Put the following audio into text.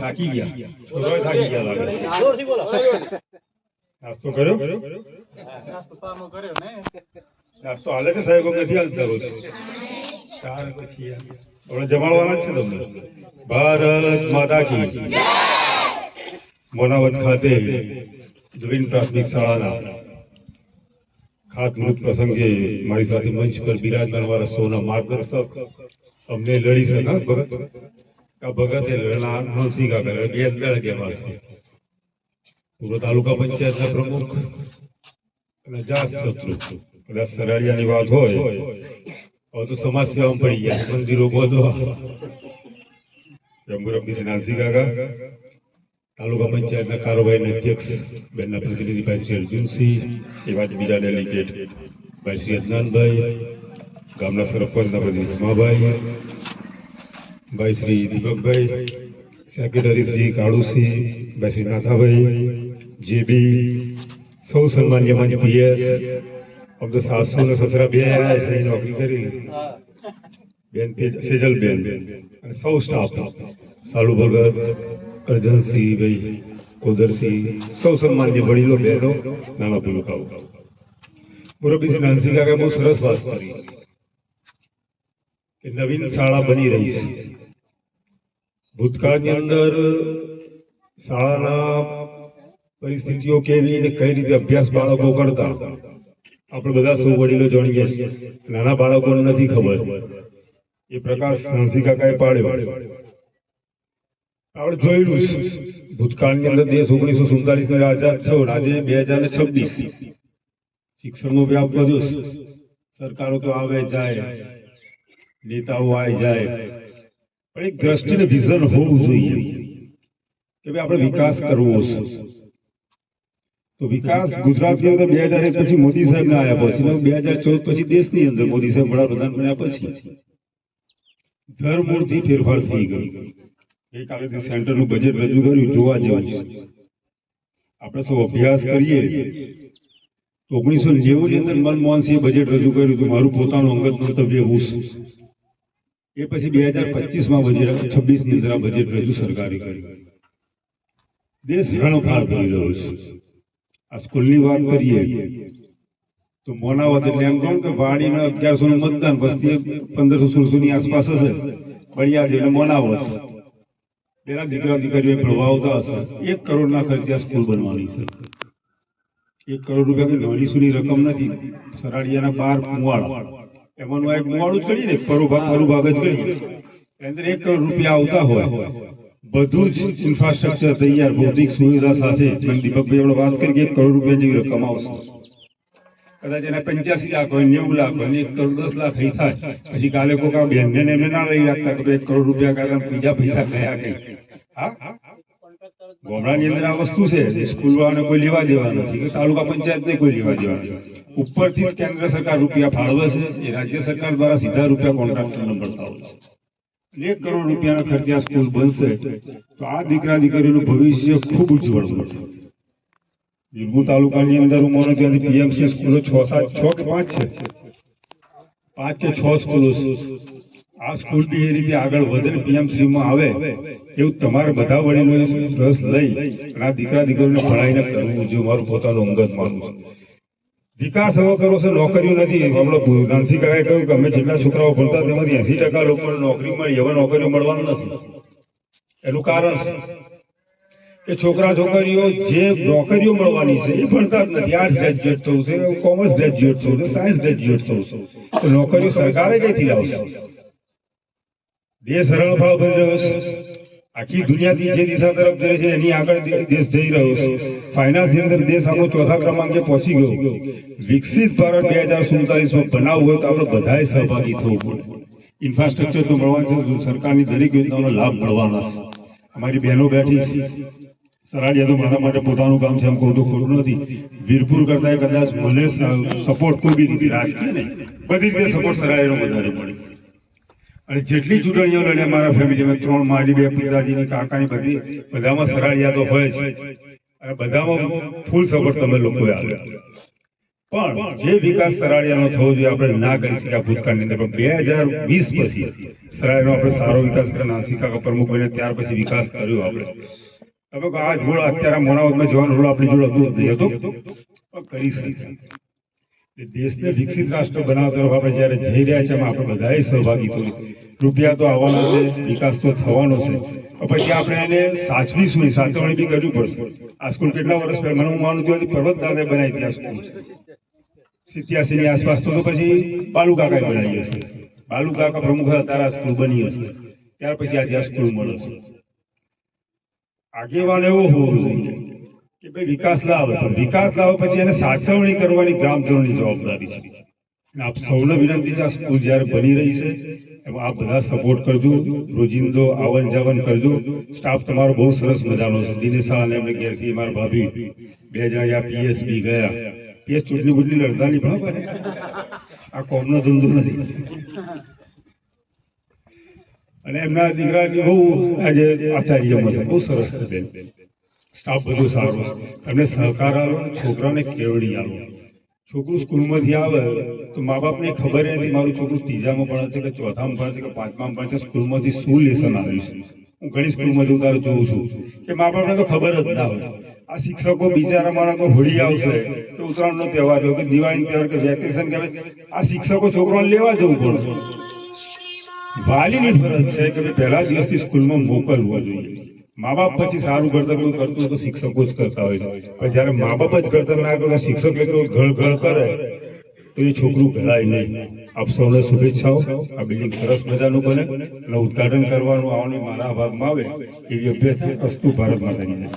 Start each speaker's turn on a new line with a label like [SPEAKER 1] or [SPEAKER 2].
[SPEAKER 1] થાકી ગયા, છોકરાઓ થાકી ગયા લાગે. નાસ્તો કર્યો? નાસ્તો હાલે છે સાહેબ? નથી હાલતા રોજ? ચાર પછી હવે જમાડવાના જ છે તમને. ભારત માતા કી. મોનાવત ખાતે જૈન પ્રાથમિક શાળાના ખાતમુહૂર્ત પ્રસંગે મારી સાથે મંચ પર બિરાજમાન અમારા સૌના માર્ગદર્શક અમને લડી શકા ભગત આ ભગતે લડના નરસિંહ કાકા બે અંદાજ કહેવા છે. પૂર્વ તાલુકા પંચાયતના પ્રમુખ અને જાત શત્રુ કદાચ સરાડિયાની વાત હોય હવે તો સમાજ સેવામાં પડી ગયા, મંદિરો બોધવા. મુરબ્બી નરસિંહ કાકા, તાલુકા પંચાયતના કારોબારી અધ્યક્ષ બેનના પ્રતિનિધિ ભાઈ શ્રી અર્જુનસિંહ, એવા જ બીજા ડેલિગેટ ભાઈ શ્રી અજ્ઞાનભાઈ, ગામના સરપંચના પ્રતિનિધિ ઉમાભાઈ, ભાઈ શ્રી દીપકભાઈ, સેક્રેટરી શ્રી કાળુસિંહ, ભાઈ શ્રી નાથાભાઈ, જેબી, સૌ સન્માન્ય મંચ પીએસ, આમ તો સાસુ ને સસરા બે આવ્યા છે નોકરી કરી, બેન સેજલબેન અને સૌ સ્ટાફ, સાલુ ભગત, અર્જનસિંહ ભાઈ, કોદરસિંહ, સૌ સન્માન્ય વડીલો, બહેનો, નાના પુરુષાઓ. મુરબ્બી નરસિંહ કાકાએ બહુ સરસ વાત કરી કે નવીન શાળા બની રહી છે. ભૂતકાળની અંદર શાળાના પરિસ્થિતિઓ કેવી અને કઈ રીતે અભ્યાસ બાળકો કરતા આપણે બધા સૌ વડીલો જાણીએ છીએ. નાના બાળકોને નથી ખબર. એ પ્રકાશ નરસિંહ કાકાએ પાડ્યો. આપણે જોયેલું છે ભૂતકાળની અંદર દેશ 1947 આઝાદ થયો, આજે 2026. શિક્ષણનો વ્યાપ વધ્યો છે. સરકારો તો આવે જાય, નેતાઓ આવે જાય, પણ એક દ્રષ્ટિ ને વિઝન હોવું જોઈએ કે ભાઈ આપણે વિકાસ કરવો છે. તો વિકાસ ગુજરાતની અંદર 2001 પછી મોદી સાહેબ ના આવ્યા પછી 2014 પછી દેશની અંદર મોદી સાહેબ વડાપ્રધાન બન્યા પછી ધરમૂળથી ફેરફાર થઈ ગયો. ગઈકાલે સેન્ટરનું બજેટ રજૂ કર્યું, જોવા જેવું છે. આપણે સૌ અભ્યાસ કરીએ તો 1990 ની અંદર મનમોહન સિંહે બજેટ રજૂ કર્યું હતું. મારું પોતાનું અંગત મંતવ્ય એવું છે. એ પછી 2025માં બજેટ 26 ની અંદર આ બજેટ રજૂ સરકારે કર્યું. દેશ હરણફાળ કરી રહ્યો છે. આ સ્કૂલની વાત કરીએ તો મોનાવત એટલે એમ કહું કે વાડીના 1100 નું મતદાન, વસ્તી 1500-1600 ની આસપાસ હશે. બળિયાદ એટલે મોનાવત. પેલા દીકરા દીકરીઓ ભણવા આવતા હશે. 1 કરોડના ખર્ચે આ સ્કૂલ બનવાની છે. 1 કરોડ રૂપિયા નાની સૂની રકમ નથી. સરાડિયાના 12 મુવાડા, એમાંનું એક મુવાડું જ કરીને પરુભાગ જ કરીને અંદર 1 કરોડ રૂપિયા આવતા હોય. બધું જ ઇન્ફ્રાસ્ટ્રક્ચર તૈયાર, ભૌતિક સુવિધા સાથે દીપકભાઈ આપણે વાત કરી કે 1 કરોડ રૂપિયા જેવી રકમ આવશે. કદાચ એના 85 લાખ હોય, 90 લાખ હોય, 1 કરોડ 10 લાખ થઈ થાય. પછી કાલે કોઈક આ બેનને એમને ના લઈ રાખતા કે 1 કરોડ રૂપિયા કાઢે, બીજા પૈસા ગયા કઈ. હા, ગામડાની અંદર આ વસ્તુ છે. સ્કૂલ વાળાને કોઈ લેવા દેવા નથી કે તાલુકા પંચાયતને કોઈ લેવા દેવા નથી. ઉપરથી કેન્દ્ર સરકાર રૂપિયા ફાળવે છે. એ રાજ્ય સરકાર દ્વારા સીધા રૂપિયા કોન્ટ્રાક્ટરને મળતા હોય છે. 1 કરોડ રૂપિયાના ખર્ચે આ સ્કૂલ બનશે તો આ દીકરા દીકરીનું ભવિષ્ય ખૂબ ઉજ્જવળ બનશે. વીરપુર તાલુકાની અંદર હું માનો ત્યાંથી પીએમસી સ્કૂલો 6 કે 5 છે, 5 કે 6 સ્કૂલો છે. આ સ્કૂલ બી એ રીતે આગળ વધે, પીએમસીમાં આવે એવું તમારે બધા વડીલોએ રસ લઈ અને આ દીકરા દીકરીને ભણાવીને કરવું જોઈએ. મારું પોતાનું અંગત માનવું છે. વિકાસ એવો કરવો છે, નોકરીઓ નથી. આપણે નરસિંહ કાકાએ કહ્યું કે અમે જેટલા છોકરાઓ ભણતા તેમાંથી 80% લોકોને નોકરી મળી. હવે નોકરીઓ મળવાનું નથી. એનું કારણ કે છોકરા છોકરીઓ જે નોકરીઓ મળવાની છે એ ભણતા જ નથી. આર્ટ્સ ગ્રેજ્યુએટ થવું છે, કોમર્સ ગ્રેજ્યુએટ થવું છે, સાયન્સ ગ્રેજ્યુએટ થવું છે. તો નોકરીઓ સરકારે કઈથી લાવશે? દેશ હરણફાળ બની રહ્યો છે. આખી દુનિયાથી જે દિશા તરફ જાય છે એની આગળ દેશ જઈ રહ્યો છે. ફાઇનાન્સની અંદર દેશ આપણો 4થા ક્રમાંકે પહોંચી ગયો. વિકસિત ભારત 2047માં બનાવવું હોય તો આપણે બધાએ સહભાગી થવું પડે. ઇન્ફ્રાસ્ટ્રક્ચર તો મળવાનું છે, સરકારની દરેક યોજનાઓનો લાભ મળવાના છે. અમારી બહેનો બેઠી છે. સરાડિયા તો મારા માટે પોતાનું કામ છે એમ કહું તો ખોટું નથી. વીરપુર કરતા કદાચ મને સપોર્ટ કોઈ બી નથી, રાજકીય નહીં, બધી રીતે સપોર્ટ સરાડિયાનો વધારે મળે. અને જેટલી ચૂંટણીઓ લડે મારા ફેમિલીમાં 3 મારી 2 પિતાજીની કાકાની બધામાં સરાડિયા તો હોય છે. અને બધામાં ફૂલ સપોર્ટ તમે લોકોએ આપ્યો. પણ જે વિકાસ સરાડિયાનો થવો જોઈએ આપણે ના કરી શક્યા ભૂતકાળની અંદર, પણ 2020 પછી સરાડિયાનો આપણે સારો વિકાસ કર્યો. નાનસી કાકા પ્રમુખ બન્યા ત્યાર પછી વિકાસ કર્યો આપણે. તમે કહો આ જોડ અત્યારે મોનાવતમાં જવાનો રોડ આપણી જોડે હતો જ નહીં, હતો પણ કરી શક્યા. દેશને વિકસિત રાષ્ટ્ર બનાવવા તરફ આપણે જયારે જઈ રહ્યા છે એમાં આપણે બધાએ સહભાગી થવું. રૂપિયા તો આવવાના છે, વિકાસ તો થવાનો છે, પછી આપણે એને સાચવીશું નહીં, સાચવણી બી કરવી પડશે. આ સ્કૂલ કેટલા વર્ષ પહેલા મને હું માનું છું પર્વત દાદાએ બનાવી હતી આ સ્કૂલ 87 ની આસપાસ, તો પછી બાલુ કાકાએ બનાવી હશે. બાલુ કાકા પ્રમુખ હતા ત્યારે આ સ્કૂલ બની હશે, ત્યાર પછી આજે આ સ્કૂલ મળે છે. આગેવાન એવો હોવો જોઈએ કે ભાઈ વિકાસ લાવે, પણ વિકાસ લાવે પછી એને સાચવણી કરવાની ગ્રામજનોની જવાબદારી છે. આપ સૌને વિનંતી છે, આ સ્કૂલ જયારે બની રહી છે એમાં આપ બધા સપોર્ટ કરજો, રોજિંદો આવન જાવન કરજો. સ્ટાફ તમારો બહુ સરસ મજાનો છે. દિનેશા અને એમને ઘેરથી મારા ભાભી 2 જણા પીએસબી ગયા. પીએસ ચૂંટણી બુટલી લડતા નહીં, બરાબર આ કોમનો ધંધો નથી. અને એમના દીકરાની બહુ આજે આચાર્યમાં છે, બહુ સરસ છે બેન. સ્ટાફ બધું સારું છે. એમને સહકાર આલો, છોકરાને કેળવણી આલો. છોકરું સ્કૂલમાંથી આવે તો મા બાપને ખબર નથી મારું છોકરું 3જામાં ભણે છે કે 4થામાં ભણે છે કે 5મામાં ભણે છે, સ્કૂલમાંથી શું લેસન આવ્યું છે. હું ઘણી સ્કૂલમાં જઉં ત્યારે જોઉં છું કે મા બાપને તો ખબર જ ના હોય. આ શિક્ષકો બિચારા મારા કોઈ હોળી આવશે કે ઉત્તરાયણનો તહેવાર હોય કે દિવાળીનો તહેવાર કે વેકેશન કે આ શિક્ષકો છોકરાને લેવા જવું પડે. વાલીની ફરજ છે કે પહેલા દિવસથી સ્કૂલમાં મોકલવો જોઈએ. મા બાપ પછી સારું ઘડતર કરતું તો શિક્ષકો જ કરતા હોય છે, પણ જયારે મા બાપ જ ઘડતર ના કરે, શિક્ષક એટલું ઘળ કરે તો એ છોકરું ઘડાય નહીં. આપ સૌને શુભેચ્છાઓ. આ બિલ્ડિંગ સરસ મજાનું બને અને ઉદઘાટન કરવાનું આવવાનું મારા ભાગમાં આવે એવી અભ્યર્થના. અસ્તુ ભારત માતાની જય.